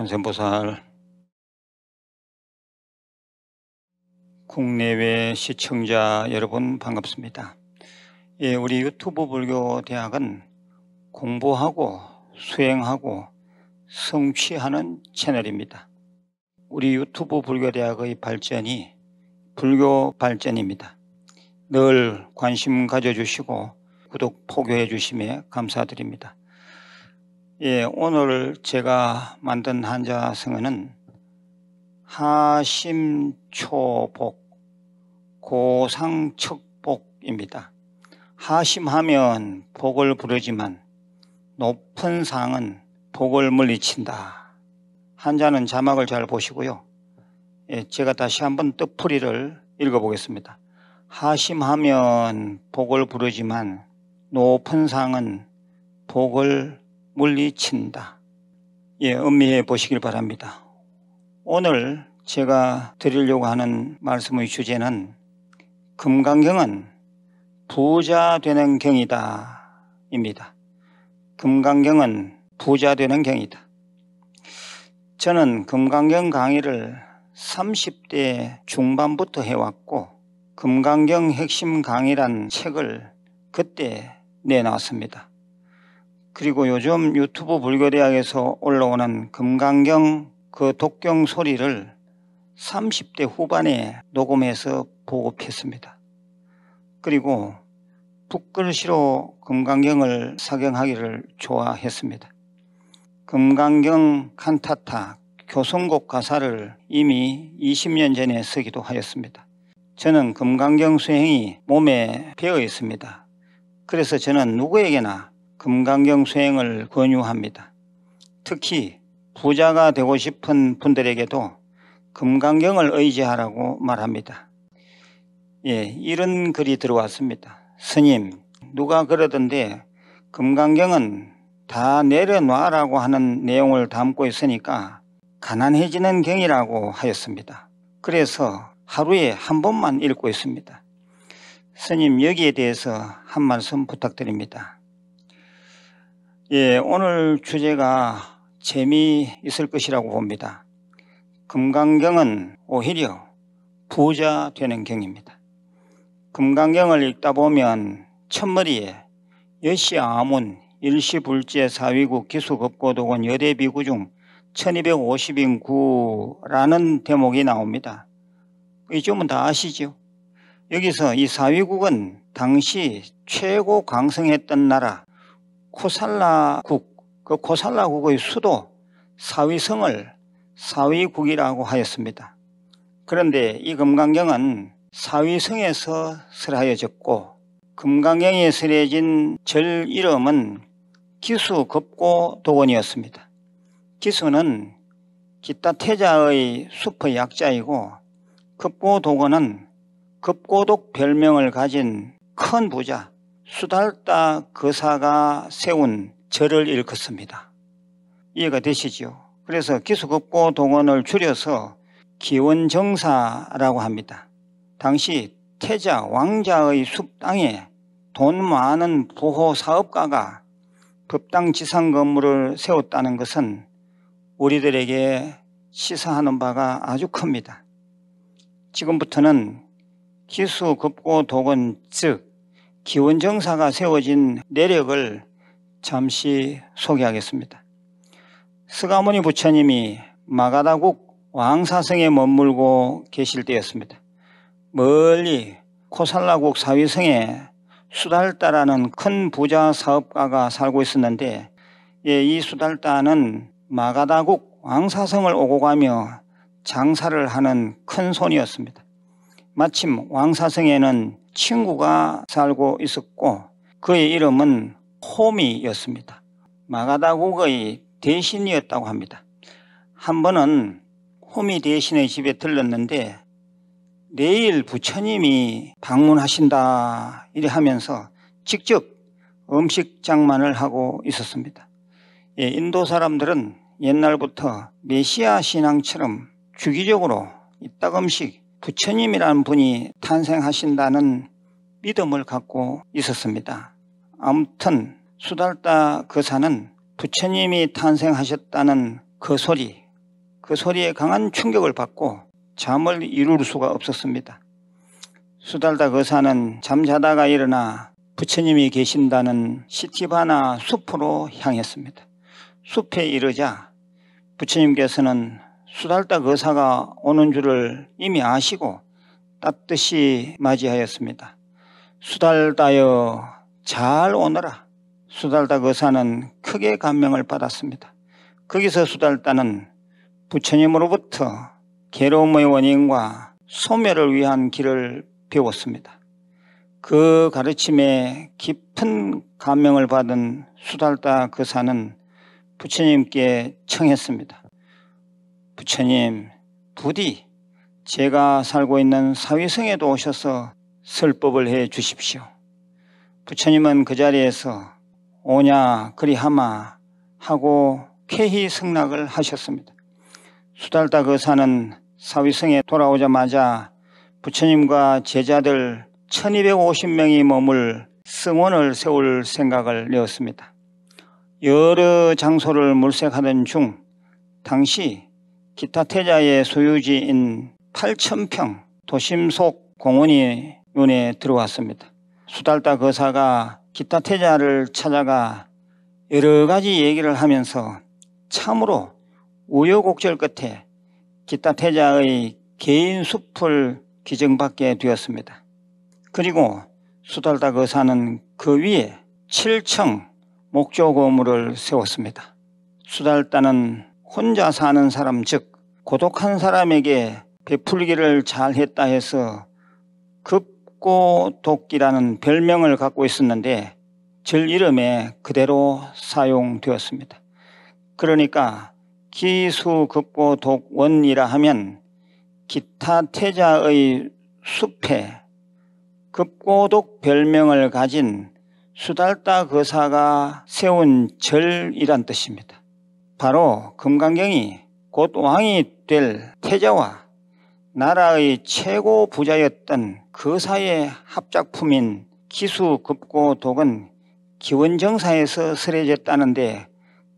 관세음보살, 국내외 시청자 여러분 반갑습니다. 우리 유튜브 불교대학은 공부하고 수행하고 성취하는 채널입니다. 우리 유튜브 불교대학의 발전이 불교 발전입니다. 늘 관심 가져주시고 구독 포교해 주심에 감사드립니다. 오늘 제가 만든 한자성어는 하심초복, 고상척복입니다. 하심하면 복을 부르지만 높은 상은 복을 물리친다. 한자는 자막을 잘 보시고요. 제가 다시 한번 뜻풀이를 읽어보겠습니다. 하심하면 복을 부르지만 높은 상은 복을 물리친다. 음미해 보시길 바랍니다. 오늘 제가 드리려고 하는 말씀의 주제는 금강경은 부자 되는 경이다 입니다. 금강경은 부자 되는 경이다. 저는 금강경 강의를 30대 중반부터 해왔고 금강경 핵심 강의란 책을 그때 내놨습니다. 그리고 요즘 유튜브 불교대학에서 올라오는 금강경 그 독경 소리를 30대 후반에 녹음해서 보급했습니다. 그리고 붓글씨로 금강경을 사경하기를 좋아했습니다. 금강경 칸타타 교성곡 가사를 이미 20년 전에 쓰기도 하였습니다. 저는 금강경 수행이 몸에 배어 있습니다. 그래서 저는 누구에게나 금강경 수행을 권유합니다. 특히 부자가 되고 싶은 분들에게도 금강경을 의지하라고 말합니다. 이런 글이 들어왔습니다. 스님, 누가 그러던데 금강경은 다 내려놔라고 하는 내용을 담고 있으니까 가난해지는 경이라고 하였습니다. 그래서 하루에 한 번만 읽고 있습니다. 스님, 여기에 대해서 한 말씀 부탁드립니다. 오늘 주제가 재미있을 것이라고 봅니다. 금강경은 오히려 부자 되는 경입니다. 금강경을 읽다 보면 첫머리에 여시아문, 일시불제, 사위국, 기수급고독원, 여대비구 중 1250인 구라는 대목이 나옵니다. 이 점은 다 아시죠? 여기서 이 사위국은 당시 최고 강성했던 나라 코살라국, 그 코살라국의 수도 사위성을 사위국이라고 하였습니다. 그런데 이 금강경은 사위성에서 설하여졌고 금강경에 설해진 절 이름은 기수급고독원이었습니다. 기수는 기타태자의 숲의 약자이고 급고독원은 급고독 별명을 가진 큰 부자 수달다 거사가 세운 절을 일컫습니다. 이해가 되시죠? 그래서 기수급고독원을 줄여서 기원정사라고 합니다. 당시 태자 왕자의 숲 땅에 돈 많은 부호 사업가가 법당 지상 건물을 세웠다는 것은 우리들에게 시사하는 바가 아주 큽니다. 지금부터는 기수급고독원 즉 기원정사가 세워진 내력을 잠시 소개하겠습니다. 스가모니 부처님이 마가다국 왕사성에 머물고 계실 때였습니다. 멀리 코살라국 사위성에 수달다라는 큰 부자 사업가가 살고 있었는데 이 수달다는 마가다국 왕사성을 오고 가며 장사를 하는 큰 손이었습니다. 마침 왕사성에는 친구가 살고 있었고 그의 이름은 호미였습니다. 마가다국의 대신이었다고 합니다. 한 번은 호미 대신의 집에 들렀는데 내일 부처님이 방문하신다 이래 하면서 직접 음식 장만을 하고 있었습니다. 인도 사람들은 옛날부터 메시아 신앙처럼 주기적으로 이따금씩 부처님이라는 분이 탄생하신다는 믿음을 갖고 있었습니다. 아무튼 수달다 거사는 부처님이 탄생하셨다는 그 소리, 그 소리에 강한 충격을 받고 잠을 이룰 수가 없었습니다. 수달다 거사는 잠자다가 일어나 부처님이 계신다는 시티바나 숲으로 향했습니다. 숲에 이르자 부처님께서는 수달다 거사가 오는 줄을 이미 아시고 따뜻이 맞이하였습니다. 수달다여 잘 오너라. 수달다 거사는 크게 감명을 받았습니다. 거기서 수달다는 부처님으로부터 괴로움의 원인과 소멸을 위한 길을 배웠습니다. 그 가르침에 깊은 감명을 받은 수달다 거사는 부처님께 청했습니다. 부처님, 부디 제가 살고 있는 사위성에도 오셔서 설법을 해 주십시오. 부처님은 그 자리에서 오냐 그리하마 하고 쾌히 승낙을 하셨습니다. 수달다 거사는 사위성에 돌아오자마자 부처님과 제자들 1250명이 머물 승원을 세울 생각을 내었습니다. 여러 장소를 물색하던 중 당시 기타태자의 소유지인 8000평 도심 속 공원이 눈에 들어왔습니다. 수달다 거사가 기타태자를 찾아가 여러 가지 얘기를 하면서 참으로 우여곡절 끝에 기타태자의 개인 숲을 기증받게 되었습니다. 그리고 수달다 거사는 그 위에 7층 목조 건물을 세웠습니다. 수달다는 혼자 사는 사람, 즉 고독한 사람에게 베풀기를 잘했다 해서 급고독이라는 별명을 갖고 있었는데 절 이름에 그대로 사용되었습니다. 그러니까 기수급고독원이라 하면 기타태자의 숲에 급고독 별명을 가진 수달다 거사가 세운 절이란 뜻입니다. 바로 금강경이 곧 왕이 될 태자와 나라의 최고 부자였던 거사의 합작품인 기수급고독은 기원정사에서 설해졌다는데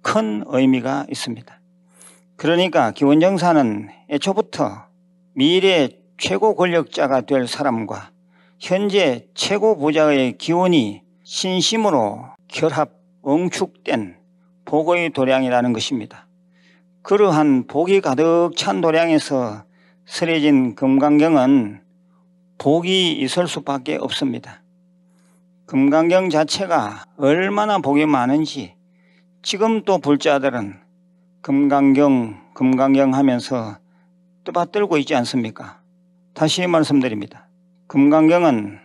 큰 의미가 있습니다. 그러니까 기원정사는 애초부터 미래 최고 권력자가 될 사람과 현재 최고 부자의 기원이 신심으로 결합, 응축된 복의 도량이라는 것입니다. 그러한 복이 가득 찬 도량에서 설해진 금강경은 복이 있을 수밖에 없습니다. 금강경 자체가 얼마나 복이 많은지 지금 또 불자들은 금강경 하면서 떠받들고 있지 않습니까? 다시 말씀드립니다. 금강경은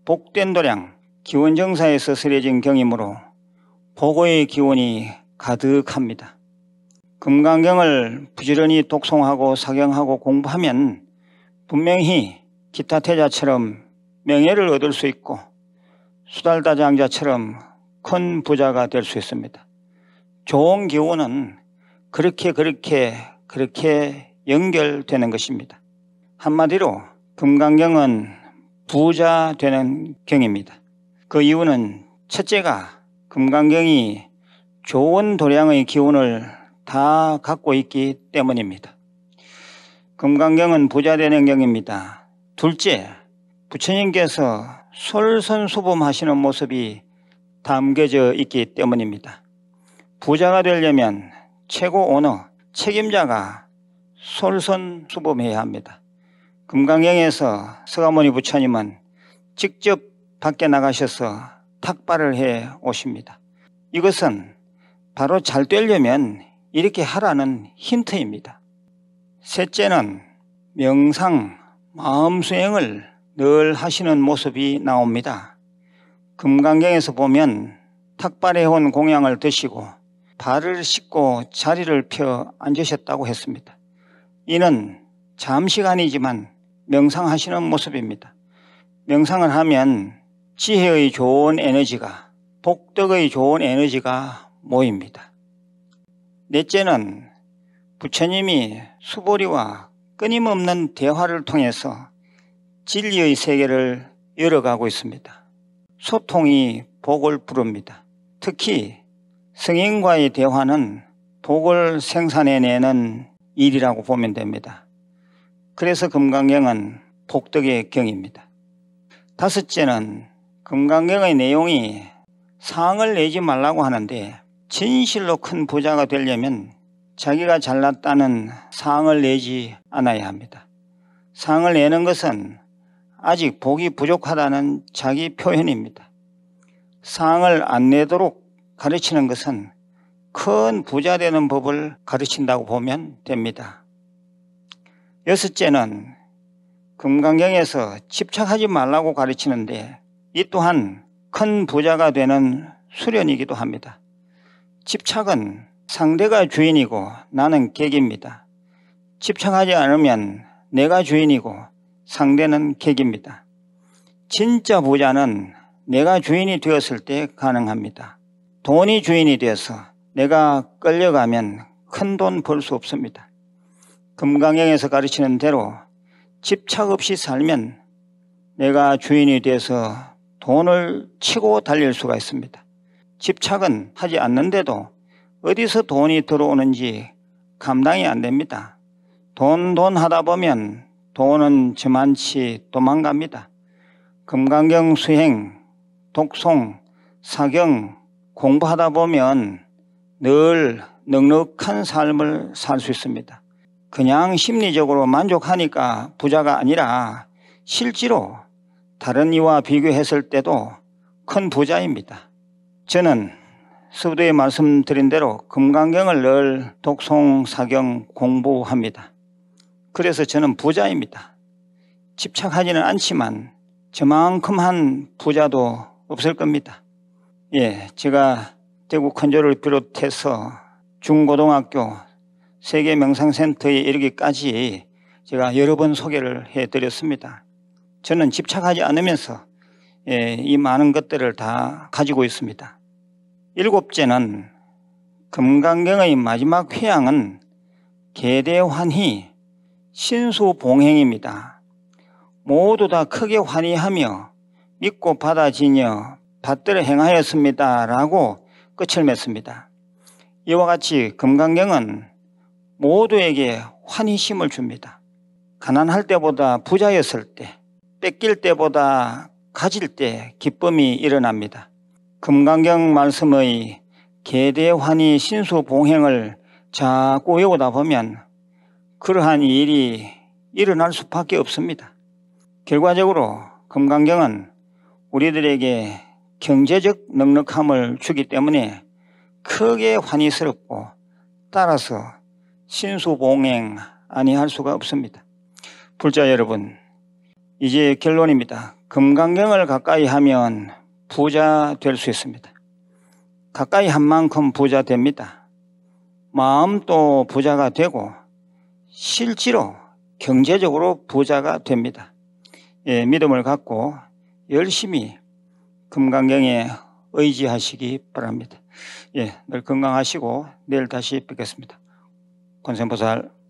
복된 도량, 기원정사에서 설해진 경이므로 복의 기원이 가득합니다. 금강경을 부지런히 독송하고 사경하고 공부하면 분명히 기타태자처럼 명예를 얻을 수 있고 수달다 장자처럼 큰 부자가 될 수 있습니다. 좋은 기운은 그렇게 연결되는 것입니다. 한마디로 금강경은 부자 되는 경입니다. 그 이유는 첫째가 금강경이 좋은 도량의 기운을 다 갖고 있기 때문입니다. 금강경은 부자 되는 경입니다. 둘째, 부처님께서 솔선수범하시는 모습이 담겨져 있기 때문입니다. 부자가 되려면 최고 오너, 책임자가 솔선수범해야 합니다. 금강경에서 서가모니 부처님은 직접 밖에 나가셔서 탁발을 해 오십니다. 이것은 바로 잘 되려면 이렇게 하라는 힌트입니다. 셋째는 명상, 마음수행을 늘 하시는 모습이 나옵니다. 금강경에서 보면 탁발해온 공양을 드시고 발을 씻고 자리를 펴 앉으셨다고 했습니다. 이는 잠시간이지만 명상하시는 모습입니다. 명상을 하면 지혜의 좋은 에너지가, 복덕의 좋은 에너지가 모입니다. 넷째는 부처님이 수보리와 끊임없는 대화를 통해서 진리의 세계를 열어가고 있습니다. 소통이 복을 부릅니다. 특히 성인과의 대화는 복을 생산해내는 일이라고 보면 됩니다. 그래서 금강경은 복덕의 경입니다. 다섯째는 금강경의 내용이 상을 내지 말라고 하는데, 진실로 큰 부자가 되려면 자기가 잘났다는 상을 내지 않아야 합니다. 상을 내는 것은 아직 복이 부족하다는 자기 표현입니다. 상을 안 내도록 가르치는 것은 큰 부자 되는 법을 가르친다고 보면 됩니다. 여섯째는 금강경에서 집착하지 말라고 가르치는데, 이 또한 큰 부자가 되는 수련이기도 합니다. 집착은 상대가 주인이고 나는 객입니다. 집착하지 않으면 내가 주인이고 상대는 객입니다. 진짜 부자는 내가 주인이 되었을 때 가능합니다. 돈이 주인이 되어서 내가 끌려가면 큰 돈 벌 수 없습니다. 금강경에서 가르치는 대로 집착 없이 살면 내가 주인이 돼서 돈을 치고 달릴 수가 있습니다. 집착은 하지 않는데도 어디서 돈이 들어오는지 감당이 안 됩니다. 돈 하다 보면 돈은 저만치 도망갑니다. 금강경 수행, 독송, 사경 공부하다 보면 늘 넉넉한 삶을 살 수 있습니다. 그냥 심리적으로 만족하니까 부자가 아니라 실제로 다른 이와 비교했을 때도 큰 부자입니다. 저는 서두에 말씀드린 대로 금강경을 늘 독송, 사경 공부합니다. 그래서 저는 부자입니다. 집착하지는 않지만 저만큼한 부자도 없을 겁니다. 제가 대구 컨조를 비롯해서 중고등학교 세계명상센터에 이르기까지 제가 여러 번 소개를 해드렸습니다. 저는 집착하지 않으면서 이 많은 것들을 다 가지고 있습니다. 일곱째는 금강경의 마지막 회양은 계대환희, 신수봉행입니다. 모두 다 크게 환희하며 믿고 받아지며 받들어 행하였습니다 라고 끝을 맺습니다. 이와 같이 금강경은 모두에게 환희심을 줍니다. 가난할 때보다 부자였을 때, 뺏길 때보다 가질 때 기쁨이 일어납니다. 금강경 말씀의 계대환희 신수봉행을 자꾸 외우다 보면 그러한 일이 일어날 수밖에 없습니다. 결과적으로 금강경은 우리들에게 경제적 넉넉함을 주기 때문에 크게 환희스럽고 따라서 신수봉행 아니할 수가 없습니다. 불자 여러분, 이제 결론입니다. 금강경을 가까이 하면 부자 될 수 있습니다. 가까이 한 만큼 부자 됩니다. 마음도 부자가 되고 실제로 경제적으로 부자가 됩니다. 믿음을 갖고 열심히 금강경에 의지하시기 바랍니다. 늘 건강하시고 내일 다시 뵙겠습니다. 관세음보살.